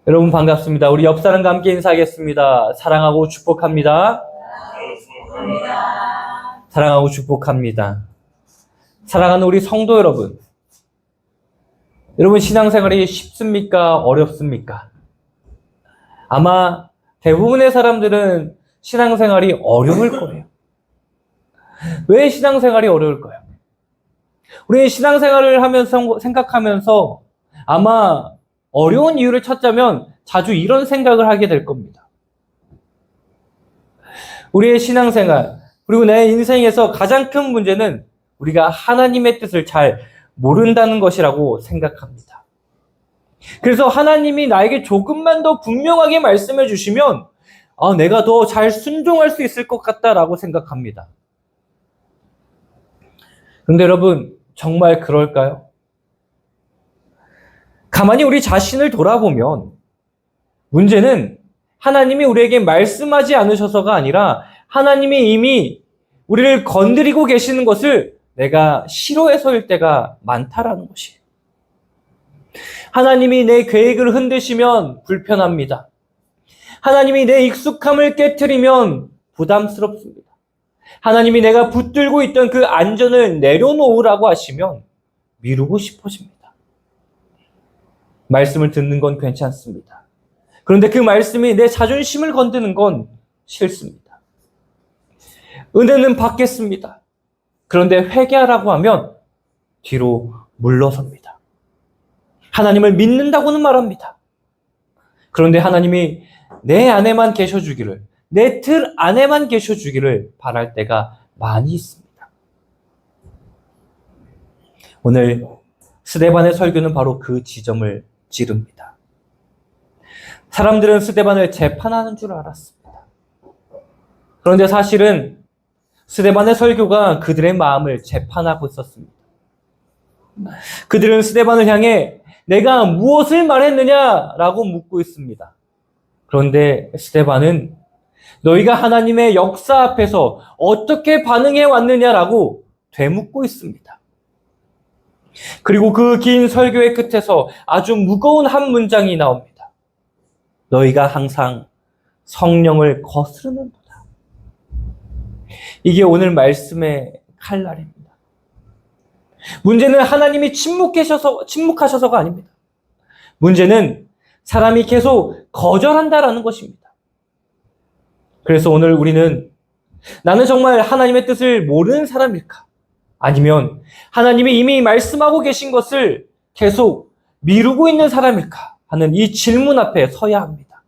여러분 반갑습니다. 우리 옆 사람과 함께 인사하겠습니다. 사랑하고 축복합니다. 사랑하고 축복합니다. 사랑하는 우리 성도 여러분. 여러분 신앙생활이 쉽습니까? 어렵습니까? 아마 대부분의 사람들은 신앙생활이 어려울 거예요. 왜 신앙생활이 어려울까요? 우리 신앙생활을 하면서 생각하면서 아마 어려운 이유를 찾자면 자주 이런 생각을 하게 될 겁니다. 우리의 신앙생활, 그리고 내 인생에서 가장 큰 문제는 우리가 하나님의 뜻을 잘 모른다는 것이라고 생각합니다. 그래서 하나님이 나에게 조금만 더 분명하게 말씀해 주시면 내가 더 잘 순종할 수 있을 것 같다라고 생각합니다. 그런데 여러분, 정말 그럴까요? 가만히 우리 자신을 돌아보면 문제는 하나님이 우리에게 말씀하지 않으셔서가 아니라 하나님이 이미 우리를 건드리고 계시는 것을 내가 싫어해서일 때가 많다라는 것이에요. 하나님이 내 계획을 흔드시면 불편합니다. 하나님이 내 익숙함을 깨트리면 부담스럽습니다. 하나님이 내가 붙들고 있던 그 안전을 내려놓으라고 하시면 미루고 싶어집니다. 말씀을 듣는 건 괜찮습니다. 그런데 그 말씀이 내 자존심을 건드는 건 싫습니다. 은혜는 받겠습니다. 그런데 회개하라고 하면 뒤로 물러섭니다. 하나님을 믿는다고는 말합니다. 그런데 하나님이 내 안에만 계셔주기를, 내 틀 안에만 계셔주기를 바랄 때가 많이 있습니다. 오늘 스데반의 설교는 바로 그 지점을 찌릅니다. 사람들은 스데반을 재판하는 줄 알았습니다. 그런데 사실은 스데반의 설교가 그들의 마음을 재판하고 있었습니다. 그들은 스데반을 향해 내가 무엇을 말했느냐라고 묻고 있습니다. 그런데 스데반은 너희가 하나님의 역사 앞에서 어떻게 반응해 왔느냐라고 되묻고 있습니다. 그리고 그 긴 설교의 끝에서 아주 무거운 한 문장이 나옵니다. 너희가 항상 성령을 거스르는도다. 이게 오늘 말씀의 칼날입니다. 문제는 하나님이 침묵하셔서가 아닙니다. 문제는 사람이 계속 거절한다라는 것입니다. 그래서 오늘 우리는 나는 정말 하나님의 뜻을 모르는 사람일까? 아니면 하나님이 이미 말씀하고 계신 것을 계속 미루고 있는 사람일까 하는 이 질문 앞에 서야 합니다.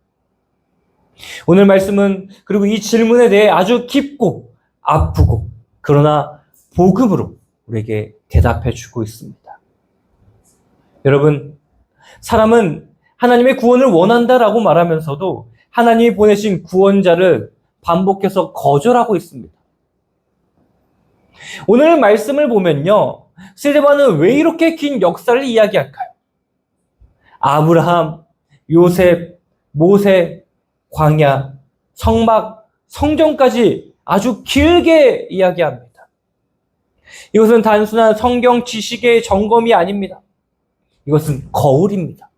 오늘 말씀은 그리고 이 질문에 대해 아주 깊고 아프고 그러나 복음으로 우리에게 대답해 주고 있습니다. 여러분, 사람은 하나님의 구원을 원한다라고 말하면서도 하나님이 보내신 구원자를 반복해서 거절하고 있습니다. 오늘 말씀을 보면요, 스데반은 왜 이렇게 긴 역사를 이야기할까요? 아브라함, 요셉, 모세, 광야, 성막, 성경까지 아주 길게 이야기합니다. 이것은 단순한 성경 지식의 점검이 아닙니다. 이것은 거울입니다.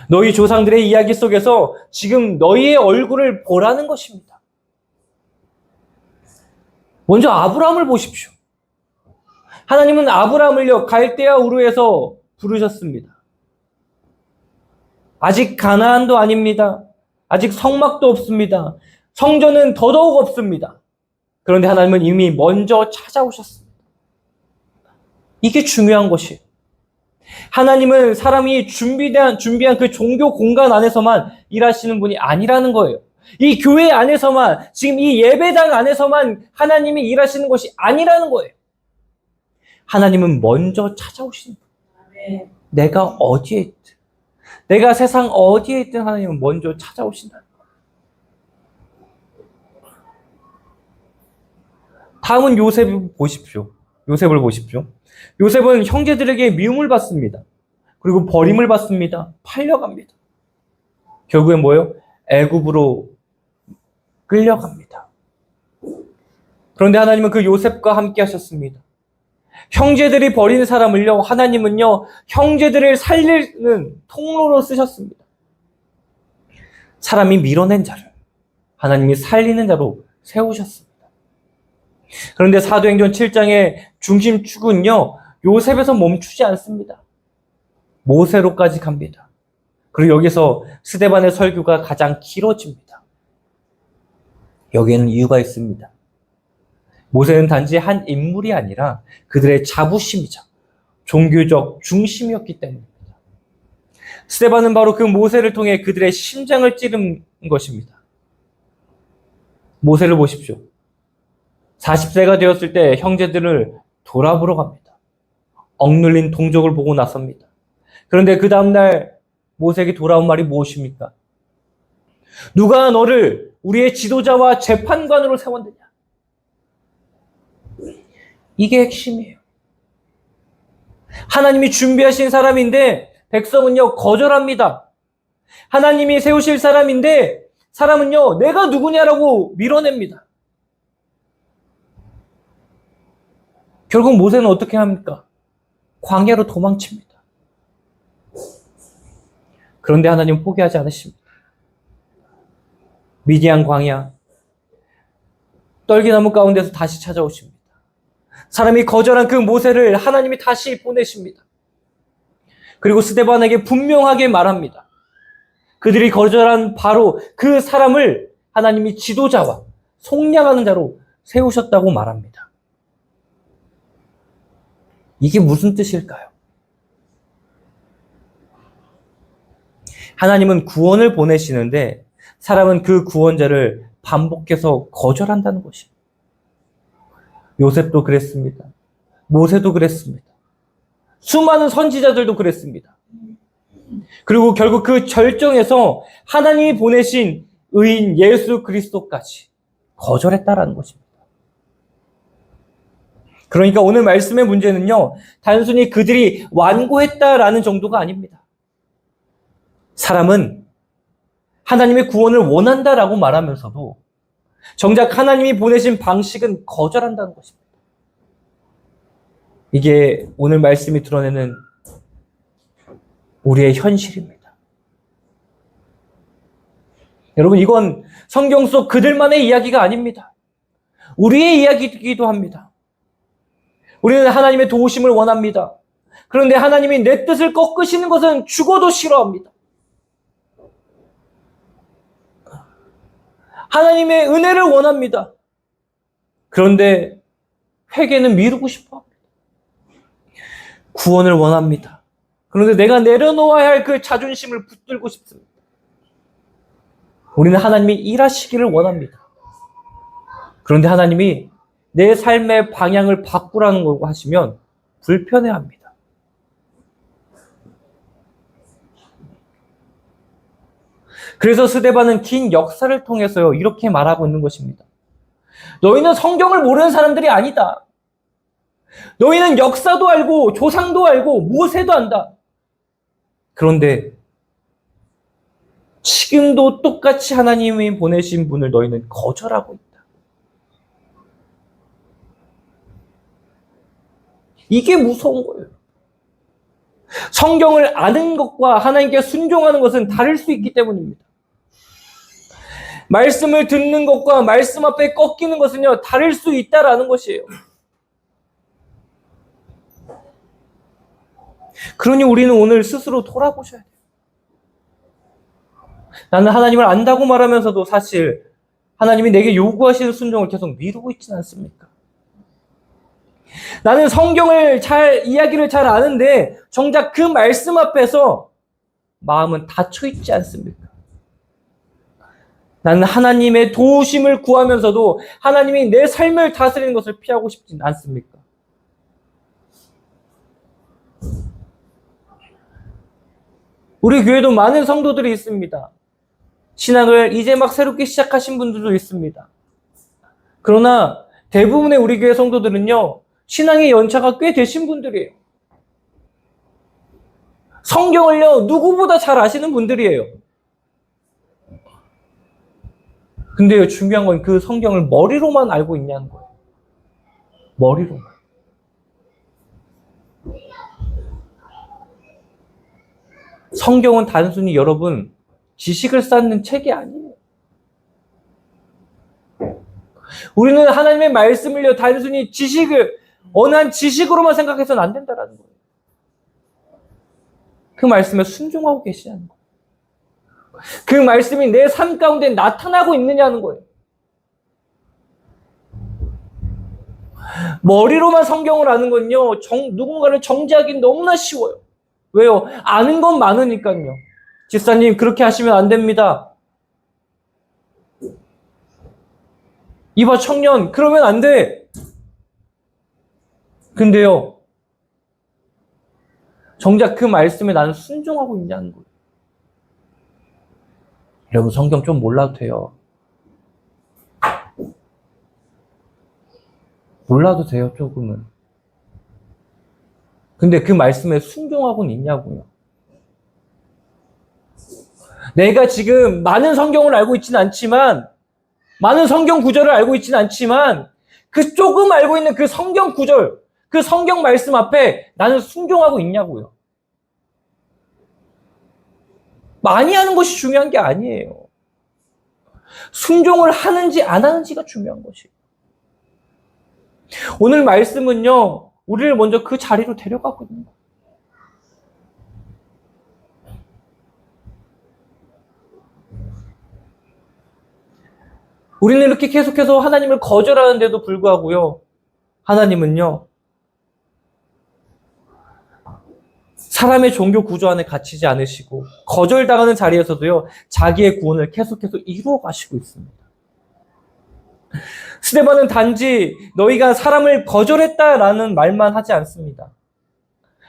너희 조상들의 이야기 속에서 지금 너희의 얼굴을 보라는 것입니다. 먼저 아브라함을 보십시오. 하나님은 아브라함을요, 갈대아 우르에서 부르셨습니다. 아직 가나안도 아닙니다. 아직 성막도 없습니다. 성전은 더더욱 없습니다. 그런데 하나님은 이미 먼저 찾아오셨습니다. 이게 중요한 것이에요. 하나님은 사람이 준비한 그 종교 공간 안에서만 일하시는 분이 아니라는 거예요. 이 교회 안에서만, 지금 이 예배당 안에서만 하나님이 일하시는 것이 아니라는 거예요. 하나님은 먼저 찾아오시는 거예요. 내가 어디에 있든, 내가 세상 어디에 있든 하나님은 먼저 찾아오신다는 거예요. 다음은 요셉을 보십시오. 요셉은 형제들에게 미움을 받습니다. 그리고 버림을 받습니다. 팔려갑니다. 결국엔 뭐예요? 애굽으로 끌려갑니다. 그런데 하나님은 그 요셉과 함께 하셨습니다. 형제들이 버린 사람을요, 하나님은요, 형제들을 살리는 통로로 쓰셨습니다. 사람이 밀어낸 자를 하나님이 살리는 자로 세우셨습니다. 그런데 사도행전 7장의 중심축은요, 요셉에서 멈추지 않습니다. 모세로까지 갑니다. 그리고 여기서 스데반의 설교가 가장 길어집니다. 여기에는 이유가 있습니다. 모세는 단지 한 인물이 아니라 그들의 자부심이자 종교적 중심이었기 때문입니다. 스데반은 바로 그 모세를 통해 그들의 심장을 찌른 것입니다. 모세를 보십시오. 40세가 되었을 때 형제들을 돌아보러 갑니다. 억눌린 동족을 보고 나섭니다. 그런데 그 다음날 모세에게 돌아온 말이 무엇입니까? 누가 너를 우리의 지도자와 재판관으로 세웠느냐? 이게 핵심이에요. 하나님이 준비하신 사람인데 백성은요 거절합니다. 하나님이 세우실 사람인데 사람은요 내가 누구냐라고 밀어냅니다. 결국 모세는 어떻게 합니까? 광야로 도망칩니다. 그런데 하나님은 포기하지 않으십니다. 미디안 광야, 떨기나무 가운데서 다시 찾아오십니다. 사람이 거절한 그 모세를 하나님이 다시 보내십니다. 그리고 스데반에게 분명하게 말합니다. 그들이 거절한 바로 그 사람을 하나님이 지도자와 속량하는 자로 세우셨다고 말합니다. 이게 무슨 뜻일까요? 하나님은 구원을 보내시는데 사람은 그 구원자를 반복해서 거절한다는 것입니다. 요셉도 그랬습니다. 모세도 그랬습니다. 수많은 선지자들도 그랬습니다. 그리고 결국 그 절정에서 하나님이 보내신 의인 예수 그리스도까지 거절했다라는 것입니다. 그러니까 오늘 말씀의 문제는요, 단순히 그들이 완고했다라는 정도가 아닙니다. 사람은 하나님의 구원을 원한다라고 말하면서도 정작 하나님이 보내신 방식은 거절한다는 것입니다. 이게 오늘 말씀이 드러내는 우리의 현실입니다. 여러분, 이건 성경 속 그들만의 이야기가 아닙니다. 우리의 이야기이기도 합니다. 우리는 하나님의 도우심을 원합니다. 그런데 하나님이 내 뜻을 꺾으시는 것은 죽어도 싫어합니다. 하나님의 은혜를 원합니다. 그런데 회개는 미루고 싶어 합니다. 구원을 원합니다. 그런데 내가 내려놓아야 할 그 자존심을 붙들고 싶습니다. 우리는 하나님이 일하시기를 원합니다. 그런데 하나님이 내 삶의 방향을 바꾸라는 거고 하시면 불편해합니다. 그래서 스데반은 긴 역사를 통해서요 이렇게 말하고 있는 것입니다. 너희는 성경을 모르는 사람들이 아니다. 너희는 역사도 알고 조상도 알고 모세도 안다. 그런데 지금도 똑같이 하나님이 보내신 분을 너희는 거절하고 있다. 이게 무서운 거예요. 성경을 아는 것과 하나님께 순종하는 것은 다를 수 있기 때문입니다. 말씀을 듣는 것과 말씀 앞에 꺾이는 것은요, 다를 수 있다라는 것이에요. 그러니 우리는 오늘 스스로 돌아보셔야 돼요. 나는 하나님을 안다고 말하면서도 사실 하나님이 내게 요구하시는 순종을 계속 미루고 있지는 않습니까? 나는 성경을 이야기를 잘 아는데 정작 그 말씀 앞에서 마음은 닫혀 있지 않습니까? 나는 하나님의 도우심을 구하면서도 하나님이 내 삶을 다스리는 것을 피하고 싶진 않습니까? 우리 교회도 많은 성도들이 있습니다. 신앙을 이제 막 새롭게 시작하신 분들도 있습니다. 그러나 대부분의 우리 교회 성도들은요, 신앙의 연차가 꽤 되신 분들이에요. 성경을요, 누구보다 잘 아시는 분들이에요. 근데요, 중요한 건 그 성경을 머리로만 알고 있냐는 거예요. 머리로만. 성경은 단순히 여러분, 지식을 쌓는 책이 아니에요. 우리는 하나님의 말씀을요, 단순히 지식을, 어느 한 지식으로만 생각해서는 안 된다라는 거예요. 그 말씀에 순종하고 계시냐는 거예요. 그 말씀이 내 삶 가운데 나타나고 있느냐는 거예요. 머리로만 성경을 아는 건요, 누군가를 정죄하기 너무나 쉬워요. 왜요? 아는 건 많으니까요. 집사님, 그렇게 하시면 안 됩니다. 이봐, 청년, 그러면 안 돼. 근데요, 정작 그 말씀에 나는 순종하고 있냐는 거예요. 여러분, 성경 좀 몰라도 돼요. 몰라도 돼요, 조금은. 근데 그 말씀에 순종하고는 있냐고요. 내가 지금 많은 성경을 알고 있지는 않지만, 많은 성경 구절을 알고 있지는 않지만, 그 조금 알고 있는 그 성경 구절, 그 성경 말씀 앞에 나는 순종하고 있냐고요. 많이 하는 것이 중요한 게 아니에요. 순종을 하는지 안 하는지가 중요한 것이에요. 오늘 말씀은요, 우리를 먼저 그 자리로 데려가고 있는 거예요. 우리는 이렇게 계속해서 하나님을 거절하는데도 불구하고요, 하나님은요, 사람의 종교 구조 안에 갇히지 않으시고, 거절당하는 자리에서도요, 자기의 구원을 계속해서 이루어 가시고 있습니다. 스데반은 단지 너희가 사람을 거절했다라는 말만 하지 않습니다.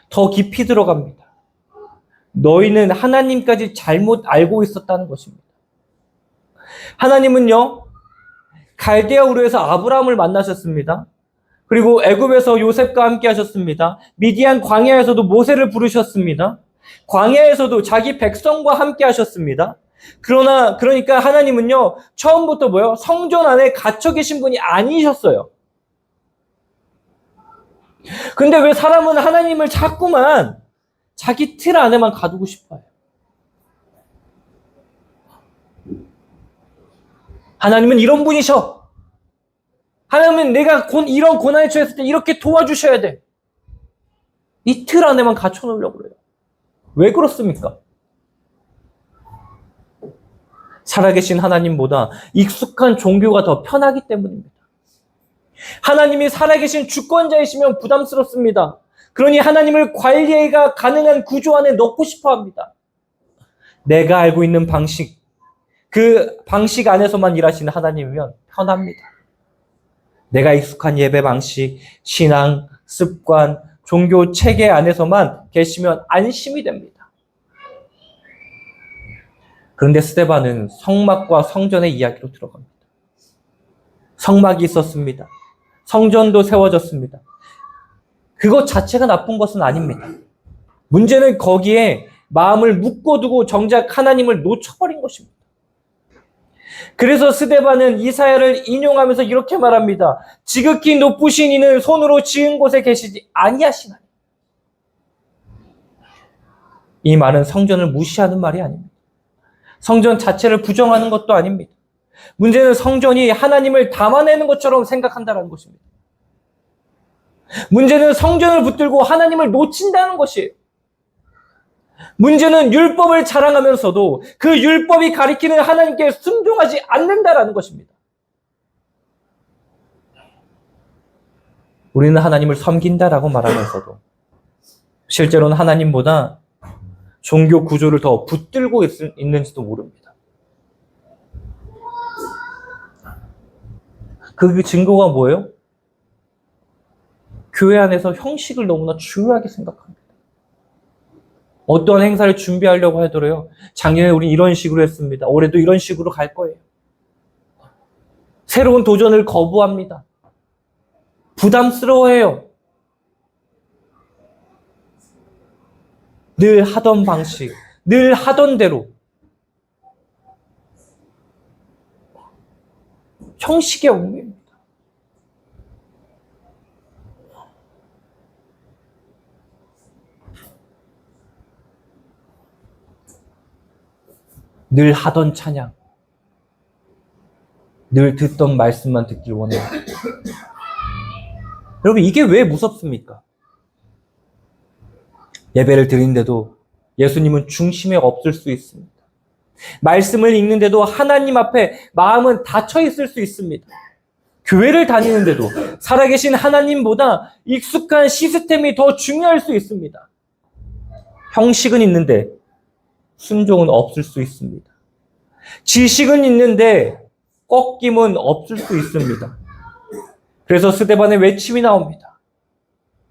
더 깊이 들어갑니다. 너희는 하나님까지 잘못 알고 있었다는 것입니다. 하나님은요, 갈대아 우르에서 아브라함을 만나셨습니다. 그리고 애굽에서 요셉과 함께 하셨습니다. 미디안 광야에서도 모세를 부르셨습니다. 광야에서도 자기 백성과 함께 하셨습니다. 그러니까 하나님은요, 처음부터 뭐요? 성전 안에 갇혀 계신 분이 아니셨어요. 근데 왜 사람은 하나님을 자꾸만 자기 틀 안에만 가두고 싶어요? 하나님은 이런 분이셔. 하나님은 내가 이런 고난에 처했을 때 이렇게 도와주셔야 돼. 이 틀 안에만 갇혀놓으려고 그래요. 왜 그렇습니까? 살아계신 하나님보다 익숙한 종교가 더 편하기 때문입니다. 하나님이 살아계신 주권자이시면 부담스럽습니다. 그러니 하나님을 관리가 가능한 구조 안에 넣고 싶어 합니다. 내가 알고 있는 방식, 그 방식 안에서만 일하시는 하나님이면 편합니다. 내가 익숙한 예배 방식, 신앙, 습관, 종교 체계 안에서만 계시면 안심이 됩니다. 그런데 스데반은 성막과 성전의 이야기로 들어갑니다. 성막이 있었습니다. 성전도 세워졌습니다. 그것 자체가 나쁜 것은 아닙니다. 문제는 거기에 마음을 묶어두고 정작 하나님을 놓쳐버린 것입니다. 그래서 스데반은 이사야를 인용하면서 이렇게 말합니다. 지극히 높으신 이는 손으로 지은 곳에 계시지 아니하시나니. 이 말은 성전을 무시하는 말이 아닙니다. 성전 자체를 부정하는 것도 아닙니다. 문제는 성전이 하나님을 담아내는 것처럼 생각한다는 것입니다. 문제는 성전을 붙들고 하나님을 놓친다는 것이에요. 문제는 율법을 자랑하면서도 그 율법이 가리키는 하나님께 순종하지 않는다라는 것입니다. 우리는 하나님을 섬긴다라고 말하면서도 실제로는 하나님보다 종교 구조를 더 붙들고 있는지도 모릅니다. 그 증거가 뭐예요? 교회 안에서 형식을 너무나 중요하게 생각합니다. 어떤 행사를 준비하려고 하더라도 작년에 우리 이런 식으로 했습니다. 올해도 이런 식으로 갈 거예요. 새로운 도전을 거부합니다. 부담스러워해요. 늘 하던 방식, 늘 하던 대로. 형식의 옹매입니다. 늘 하던 찬양, 늘 듣던 말씀만 듣길 원해요. 여러분, 이게 왜 무섭습니까? 예배를 드리는데도 예수님은 중심에 없을 수 있습니다. 말씀을 읽는데도 하나님 앞에 마음은 닫혀 있을 수 있습니다. 교회를 다니는데도 살아계신 하나님보다 익숙한 시스템이 더 중요할 수 있습니다. 형식은 있는데 순종은 없을 수 있습니다. 지식은 있는데 꺾임은 없을 수 있습니다. 그래서 스데반의 외침이 나옵니다.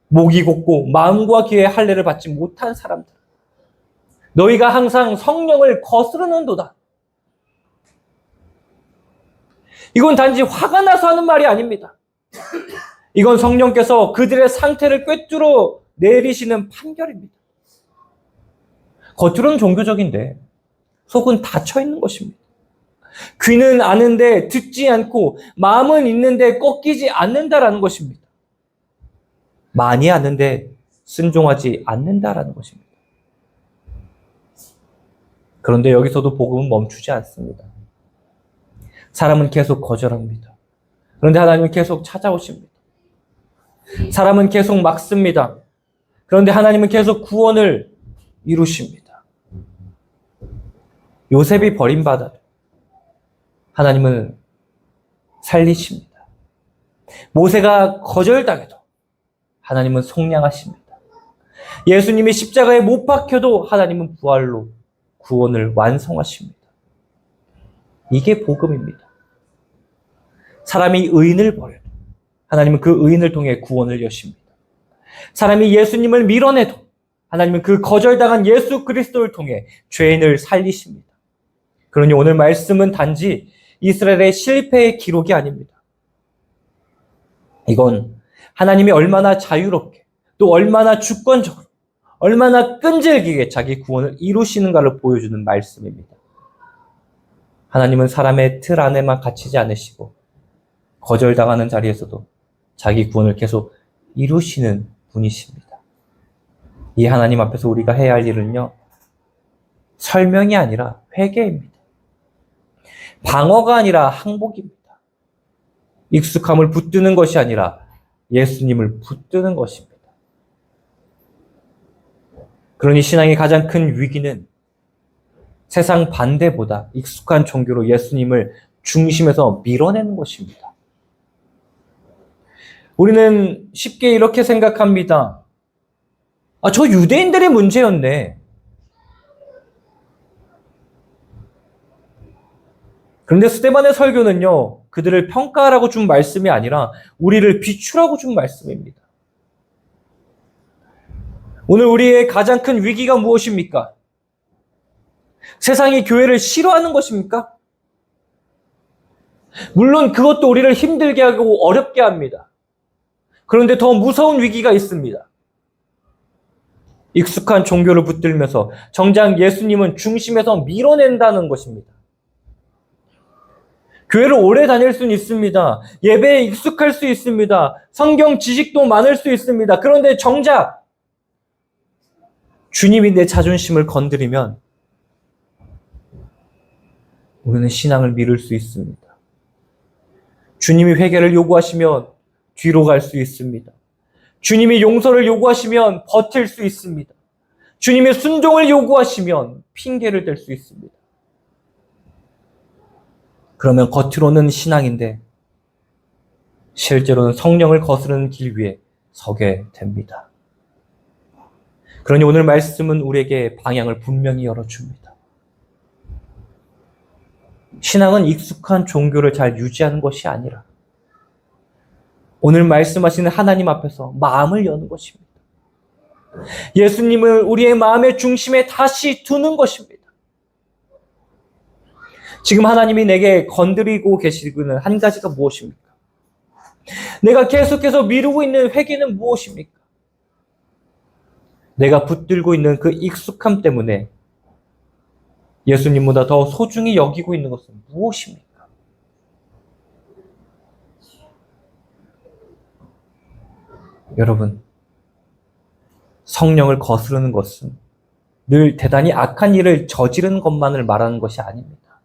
목이 곧고 마음과 귀에 할례를 받지 못한 사람들, 너희가 항상 성령을 거스르는도다. 이건 단지 화가 나서 하는 말이 아닙니다. 이건 성령께서 그들의 상태를 꿰뚫어 내리시는 판결입니다. 겉으로는 종교적인데 속은 닫혀 있는 것입니다. 귀는 아는데 듣지 않고 마음은 있는데 꺾이지 않는다라는 것입니다. 많이 아는데 순종하지 않는다라는 것입니다. 그런데 여기서도 복음은 멈추지 않습니다. 사람은 계속 거절합니다. 그런데 하나님은 계속 찾아오십니다. 사람은 계속 막습니다. 그런데 하나님은 계속 구원을 이루십니다. 요셉이 버림받아도 하나님은 살리십니다. 모세가 거절당해도 하나님은 속량하십니다. 예수님이 십자가에 못 박혀도 하나님은 부활로 구원을 완성하십니다. 이게 복음입니다. 사람이 의인을 버려도 하나님은 그 의인을 통해 구원을 여십니다. 사람이 예수님을 밀어내도 하나님은 그 거절당한 예수 그리스도를 통해 죄인을 살리십니다. 그러니 오늘 말씀은 단지 이스라엘의 실패의 기록이 아닙니다. 이건 하나님이 얼마나 자유롭게 또 얼마나 주권적으로 얼마나 끈질기게 자기 구원을 이루시는가를 보여주는 말씀입니다. 하나님은 사람의 틀 안에만 갇히지 않으시고 거절당하는 자리에서도 자기 구원을 계속 이루시는 분이십니다. 이 하나님 앞에서 우리가 해야 할 일은요, 설명이 아니라 회개입니다. 방어가 아니라 항복입니다. 익숙함을 붙드는 것이 아니라 예수님을 붙드는 것입니다. 그러니 신앙의 가장 큰 위기는 세상 반대보다 익숙한 종교로 예수님을 중심에서 밀어내는 것입니다. 우리는 쉽게 이렇게 생각합니다. 저 유대인들의 문제였네. 그런데 스데반의 설교는요, 그들을 평가하라고 준 말씀이 아니라 우리를 비추라고 준 말씀입니다. 오늘 우리의 가장 큰 위기가 무엇입니까? 세상이 교회를 싫어하는 것입니까? 물론 그것도 우리를 힘들게 하고 어렵게 합니다. 그런데 더 무서운 위기가 있습니다. 익숙한 종교를 붙들면서 정작 예수님은 중심에서 밀어낸다는 것입니다. 교회를 오래 다닐 수는 있습니다. 예배에 익숙할 수 있습니다. 성경 지식도 많을 수 있습니다. 그런데 정작 주님이 내 자존심을 건드리면 우리는 신앙을 미룰 수 있습니다. 주님이 회개를 요구하시면 뒤로 갈 수 있습니다. 주님이 용서를 요구하시면 버틸 수 있습니다. 주님의 순종을 요구하시면 핑계를 댈 수 있습니다. 그러면 겉으로는 신앙인데 실제로는 성령을 거스르는 길 위에 서게 됩니다. 그러니 오늘 말씀은 우리에게 방향을 분명히 열어줍니다. 신앙은 익숙한 종교를 잘 유지하는 것이 아니라 오늘 말씀하시는 하나님 앞에서 마음을 여는 것입니다. 예수님을 우리의 마음의 중심에 다시 두는 것입니다. 지금 하나님이 내게 건드리고 계시는 한 가지가 무엇입니까? 내가 계속해서 미루고 있는 회개는 무엇입니까? 내가 붙들고 있는 그 익숙함 때문에 예수님보다 더 소중히 여기고 있는 것은 무엇입니까? 여러분, 성령을 거스르는 것은 늘 대단히 악한 일을 저지르는 것만을 말하는 것이 아닙니다.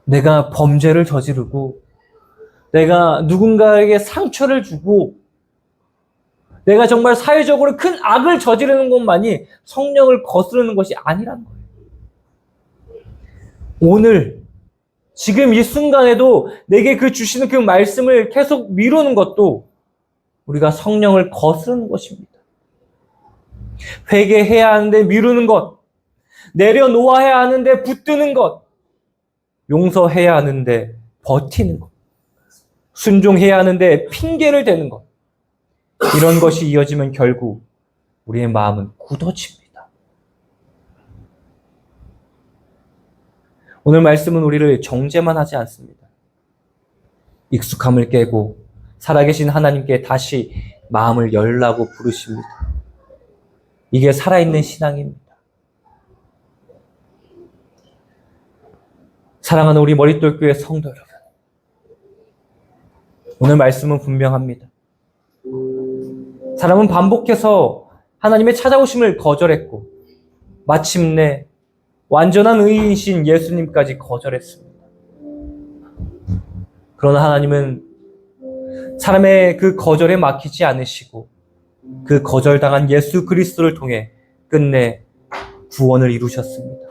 내가 범죄를 저지르고, 내가 누군가에게 상처를 주고, 내가 정말 사회적으로 큰 악을 저지르는 것만이 성령을 거스르는 것이 아니란 거예요. 오늘, 지금 이 순간에도 내게 그 주시는 그 말씀을 계속 미루는 것도 우리가 성령을 거스르는 것입니다. 회개해야 하는데 미루는 것, 내려놓아야 하는데 붙드는 것, 용서해야 하는데 버티는 것, 순종해야 하는데 핑계를 대는 것, 이런 것이 이어지면 결국 우리의 마음은 굳어집니다. 오늘 말씀은 우리를 정죄만 하지 않습니다. 익숙함을 깨고 살아계신 하나님께 다시 마음을 열라고 부르십니다. 이게 살아있는 신앙입니다. 사랑하는 우리 머릿돌교회 성도 여러분, 오늘 말씀은 분명합니다. 사람은 반복해서 하나님의 찾아오심을 거절했고 마침내 완전한 의인이신 예수님까지 거절했습니다. 그러나 하나님은 사람의 그 거절에 막히지 않으시고 그 거절당한 예수 그리스도를 통해 끝내 구원을 이루셨습니다.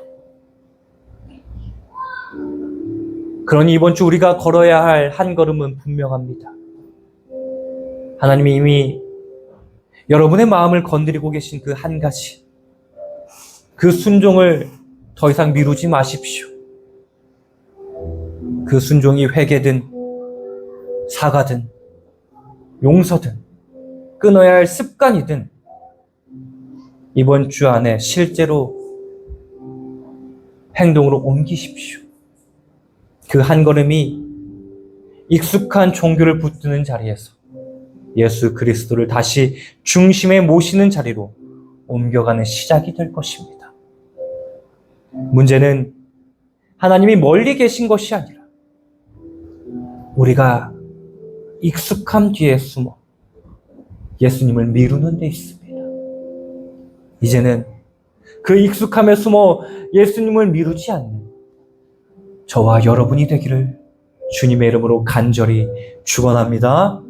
그러니 이번 주 우리가 걸어야 할 한 걸음은 분명합니다. 하나님이 이미 여러분의 마음을 건드리고 계신 그 한 가지, 그 순종을 더 이상 미루지 마십시오. 그 순종이 회개든 사과든 용서든 끊어야 할 습관이든 이번 주 안에 실제로 행동으로 옮기십시오. 그 한 걸음이 익숙한 종교를 붙드는 자리에서 예수 그리스도를 다시 중심에 모시는 자리로 옮겨가는 시작이 될 것입니다. 문제는 하나님이 멀리 계신 것이 아니라 우리가 익숙함 뒤에 숨어 예수님을 미루는 데 있습니다. 이제는 그 익숙함에 숨어 예수님을 미루지 않는 저와 여러분이 되기를 주님의 이름으로 간절히 축원합니다.